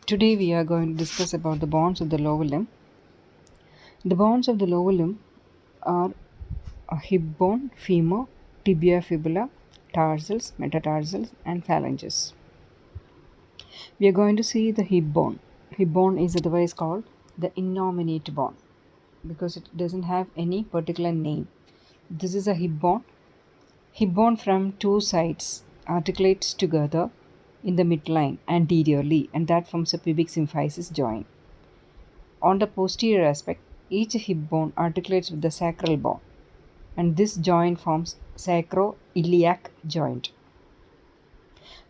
Today we are going to discuss about the bones of the lower limb. The bones of the lower limb are a hip bone, femur, tibia, fibula, tarsals, metatarsals, and phalanges. We are going to see the hip bone. Hip bone is otherwise called the innominate bone because it doesn't have any particular name. This is a hip bone. Hip bone from two sides articulates together in the midline anteriorly, and that forms a pubic symphysis joint. On the posterior aspect, each hip bone articulates with the sacral bone, and this joint forms sacroiliac joint.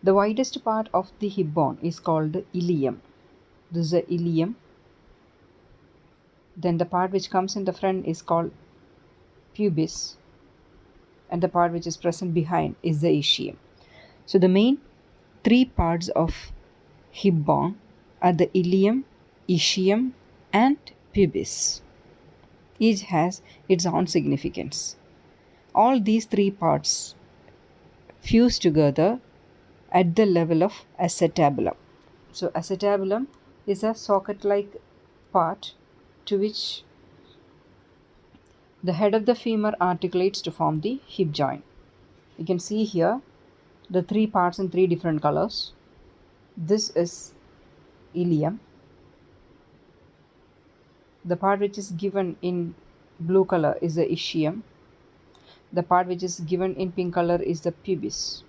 The widest part of the hip bone is called the ilium. This is the ilium. Then the part which comes in the front is called pubis, and the part which is present behind is the ischium. So the main three parts of hip bone are the ilium, ischium, and pubis. Each has its own significance. All these three parts fuse together at the level of acetabulum. So acetabulum is a socket-like part to which the head of the femur articulates to form the hip joint. You can see here the three parts in three different colors. This is ilium. The part which is given in blue color is the ischium. The part which is given in pink color is the pubis.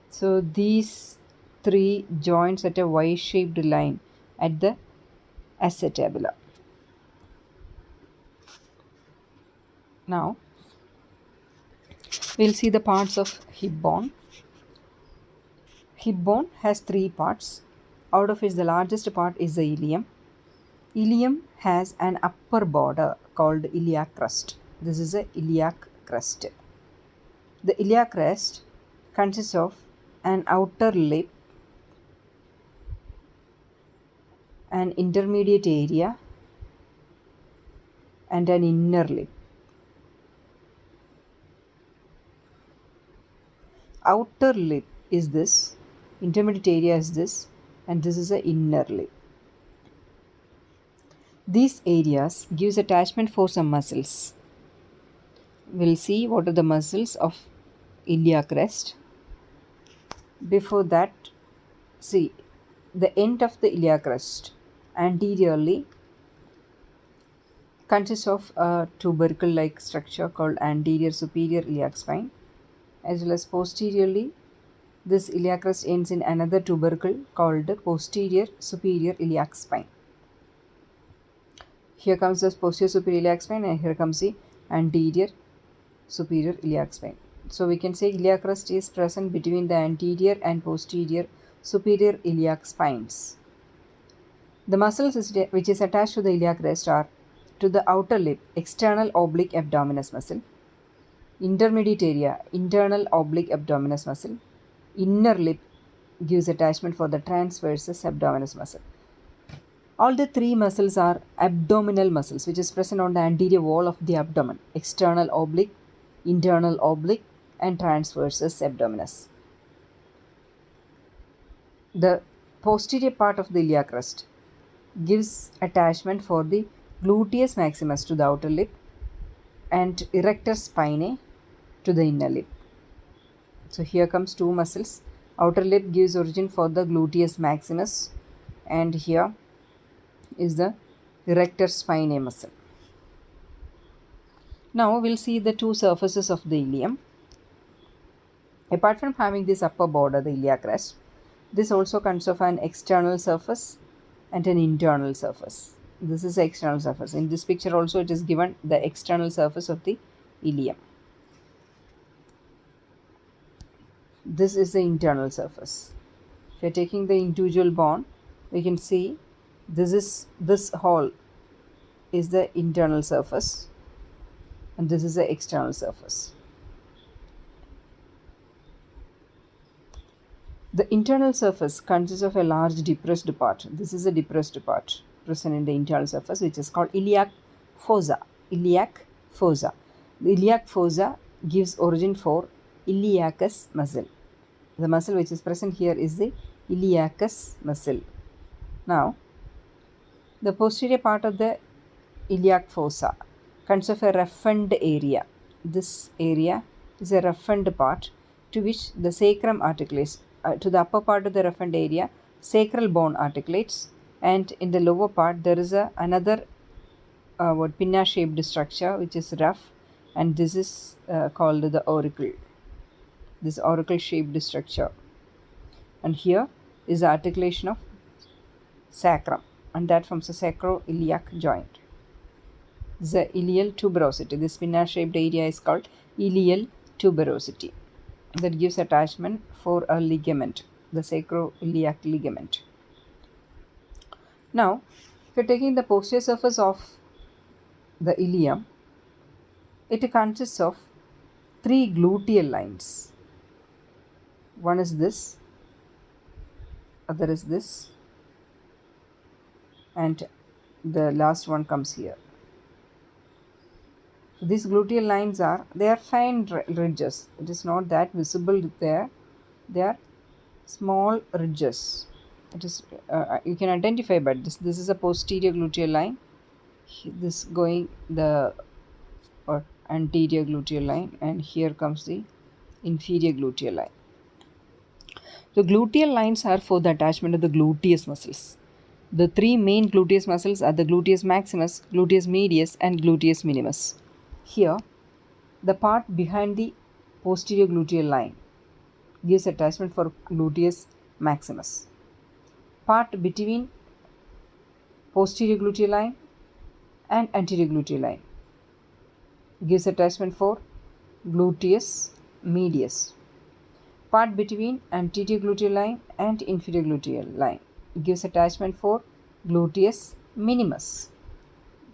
So these three joints at a Y-shaped line at the acetabula. Now we'll see the parts of hip bone. Hip bone has three parts, out of which the largest part is the ilium. Ilium has an upper border called iliac crest. This is a iliac crest. The iliac crest consists of an outer lip, an intermediate area, and an inner lip. Outer lip is this, intermediate area is this, and this is the inner lip. These areas gives attachment for some muscles. We'll see what are the muscles of iliac crest. Before that, see the end of the iliac crest anteriorly consists of a tubercle like structure called anterior superior iliac spine, as well as posteriorly this iliac crest ends in another tubercle called posterior superior iliac spine. Here comes the posterior superior iliac spine, and here comes the anterior superior iliac spine. So we can say iliac crest is present between the anterior and posterior superior iliac spines. The muscles which is attached to the iliac crest are to the outer lip, external oblique abdominis muscle, intermediate area, internal oblique abdominis muscle, inner lip gives attachment for the transversus abdominis muscle. All the three muscles are abdominal muscles which is present on the anterior wall of the abdomen, external oblique, internal oblique, and transversus abdominis. The posterior part of the iliac crest gives attachment for the gluteus maximus to the outer lip and erector spinae to the inner lip. So here comes two muscles. Outer lip gives origin for the gluteus maximus, and here is the erector spinae muscle. Now we'll see the two surfaces of the ilium. Apart from having this upper border, the iliac crest, this also consists of an external surface and an internal surface. This is the external surface. In this picture also it is given the external surface of the ilium. This is the internal surface. If you are taking the individual bone, we can see this hole is the internal surface, and this is the external surface. The internal surface consists of a large depressed part. This is a depressed part present in the internal surface, which is called iliac fossa. Iliac fossa. The iliac fossa gives origin for iliacus muscle. The muscle which is present here is the iliacus muscle. Now, the posterior part of the iliac fossa consists of a roughened area. This area is a roughened part to which the sacrum articulates. To the upper part of the roughened area, sacral bone articulates, and in the lower part there is another pinna shaped structure which is rough, and this is called the auricle. This auricle shaped structure, and here is the articulation of sacrum, and that forms a sacroiliac joint. The ilial tuberosity. This pinna shaped area is called ilial tuberosity, that gives attachment for a ligament, the sacroiliac ligament. Now, if you are taking the posterior surface of the ilium, it consists of three gluteal lines. One is this, other is this, and the last one comes here. So these gluteal lines they are fine ridges. It is not that visible there. They are small ridges. It is you can identify by this. This is a posterior gluteal line. This going the anterior gluteal line, and here comes the inferior gluteal line. The gluteal lines are for the attachment of the gluteus muscles. The three main gluteus muscles are the gluteus maximus, gluteus medius, and gluteus minimus. Here, the part behind the posterior gluteal line gives attachment for gluteus maximus. Part between posterior gluteal line and anterior gluteal line gives attachment for gluteus medius. Part between anterior gluteal line and inferior gluteal line gives attachment for gluteus minimus.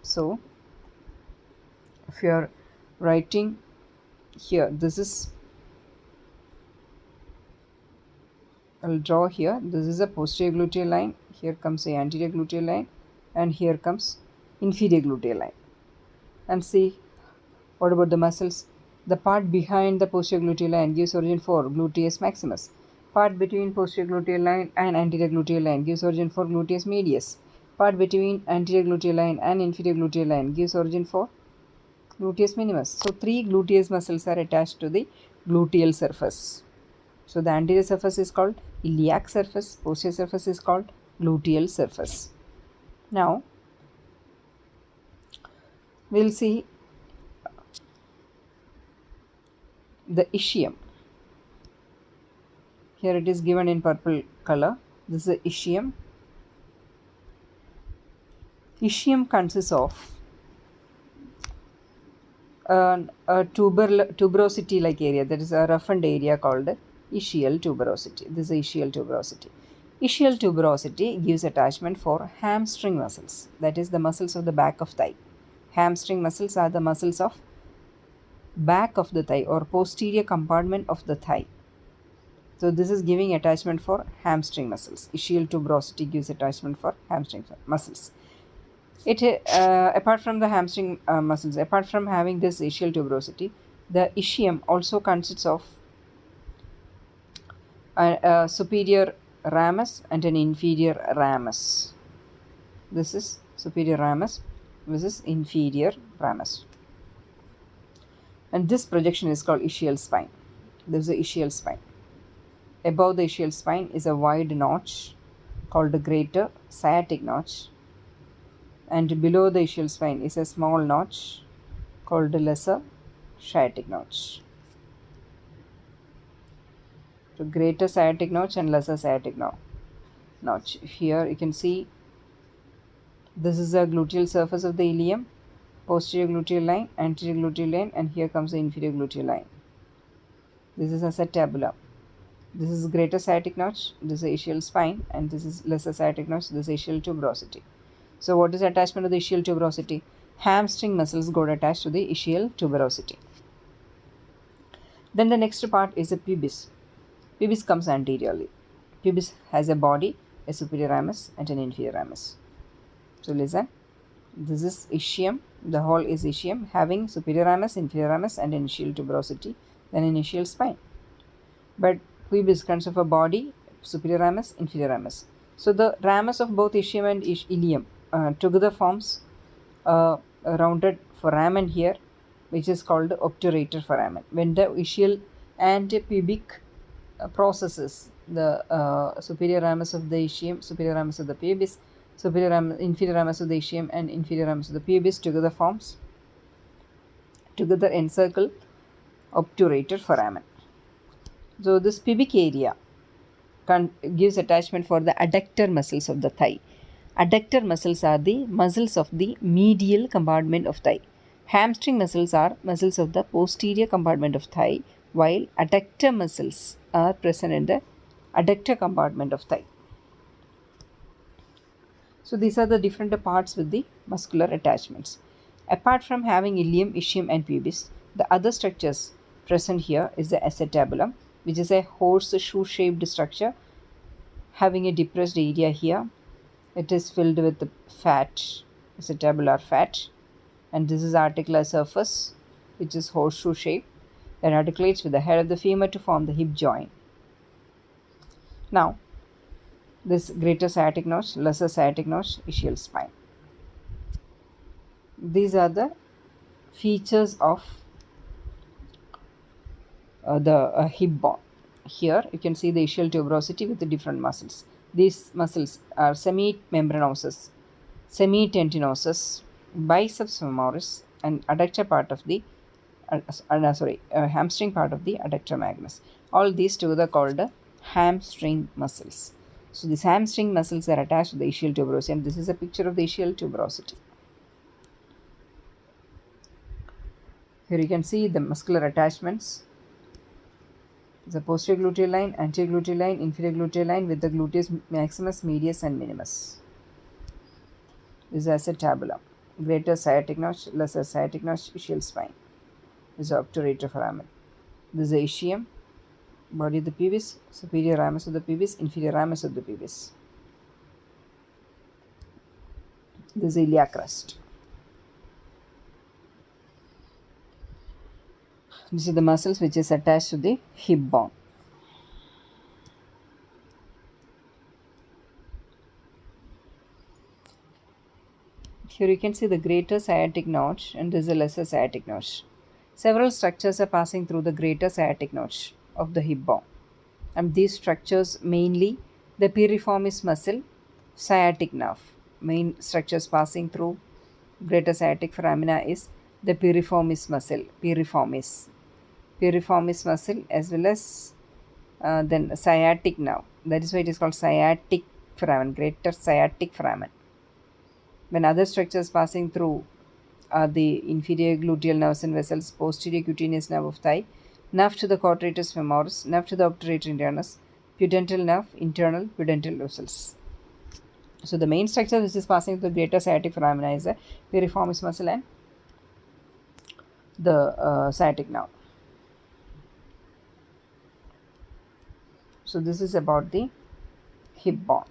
So, if you are writing here, this is, I'll draw here, this is a posterior gluteal line, here comes the anterior gluteal line, and here comes inferior gluteal line. And see, what about the muscles? The part behind the posterior gluteal line gives origin for gluteus maximus. Part between posterior gluteal line and anterior gluteal line gives origin for gluteus medius. Part between anterior gluteal line and inferior gluteal line gives origin for gluteus minimus. So, three gluteus muscles are attached to the gluteal surface. So, the anterior surface is called iliac surface, posterior surface is called gluteal surface. Now, we will see the ischium. Here it is given in purple color. This is the ischium. Ischium consists of a tuberosity like area, that is a roughened area called ischial tuberosity. This is ischial tuberosity. Ischial tuberosity gives attachment for hamstring muscles, that is the muscles of the back of thigh. Hamstring muscles are the muscles of back of the thigh or posterior compartment of the thigh. So this is giving attachment for hamstring muscles. Ischial tuberosity gives attachment for hamstring muscles. It apart from the hamstring muscles, apart from having this ischial tuberosity, the ischium also consists of a superior ramus and an inferior ramus. This is superior ramus, this is inferior ramus. And this projection is called ischial spine. This is the ischial spine. Above the ischial spine is a wide notch called the greater sciatic notch, and below the ischial spine is a small notch called the lesser sciatic notch. So, greater sciatic notch and lesser sciatic notch. Here you can see this is the gluteal surface of the ilium, posterior gluteal line, anterior gluteal line, and here comes the inferior gluteal line. This is acetabulum. This is greater sciatic notch, this is ischial spine, and this is lesser sciatic notch, this is ischial tuberosity. So, what is the attachment of the ischial tuberosity? Hamstring muscles got attached to the ischial tuberosity. Then the next part is the pubis. Pubis comes anteriorly. Pubis has a body, a superior ramus, and an inferior ramus. So, listen. This is ischium. The whole is ischium having superior ramus, inferior ramus, and an ischial tuberosity, then an ischial spine. But pubis consists of a body, superior ramus, inferior ramus. So the ramus of both ischium and ilium together forms a rounded foramen here, which is called the obturator foramen. When the ischial and pubic processes, the superior ramus of the ischium, superior ramus of the pubis, inferior ramus of the ischium, and inferior ramus of the pubis together encircle obturator foramen. So this pubic area gives attachment for the adductor muscles of the thigh. Adductor muscles are the muscles of the medial compartment of thigh. Hamstring muscles are muscles of the posterior compartment of thigh, while adductor muscles are present in the adductor compartment of thigh. So these are the different parts with the muscular attachments. Apart from having ilium, ischium and pubis, the other structures present here is the acetabulum, which is a horseshoe shaped structure having a depressed area here. It is filled with the fat, acetabular fat, and this is articular surface, which is horseshoe shape, that articulates with the head of the femur to form the hip joint. Now, this greater sciatic notch, lesser sciatic notch, ischial spine. These are the features of the hip bone. Here you can see the ischial tuberosity with the different muscles. These muscles are semimembranosus, semitendinosus, biceps femoris, and adductor part of the hamstring part of the adductor magnus. All these together called the hamstring muscles. So these hamstring muscles are attached to the ischial tuberosity, and this is a picture of the ischial tuberosity. Here you can see the muscular attachments. The posterior gluteal line, anterior gluteal line, inferior gluteal line with the gluteus maximus, medius and minimus. This is acetabulum. Greater sciatic notch, lesser sciatic notch, ischial spine. This is the obturator foramen. This is the ischium, body of the pubis, superior ramus of the pubis, inferior ramus of the pubis. This is the iliac crest. This is the muscles which is attached to the hip bone. Here you can see the greater sciatic notch and this is the lesser sciatic notch. Several structures are passing through the greater sciatic notch of the hip bone. And these structures mainly the piriformis muscle, sciatic nerve. Main structures passing through greater sciatic foramina is the piriformis muscle, piriformis muscle, as well as then sciatic nerve. That is why it is called sciatic foramen, greater sciatic foramen. When other structures passing through are the inferior gluteal nerves and vessels, posterior cutaneous nerve of thigh, nerve to the quadratus femoris, nerve to the obturator internus, pudendal nerve, internal pudendal vessels. So the main structure which is passing through the greater sciatic foramina is the piriformis muscle and the sciatic nerve. So this is about the hip bone.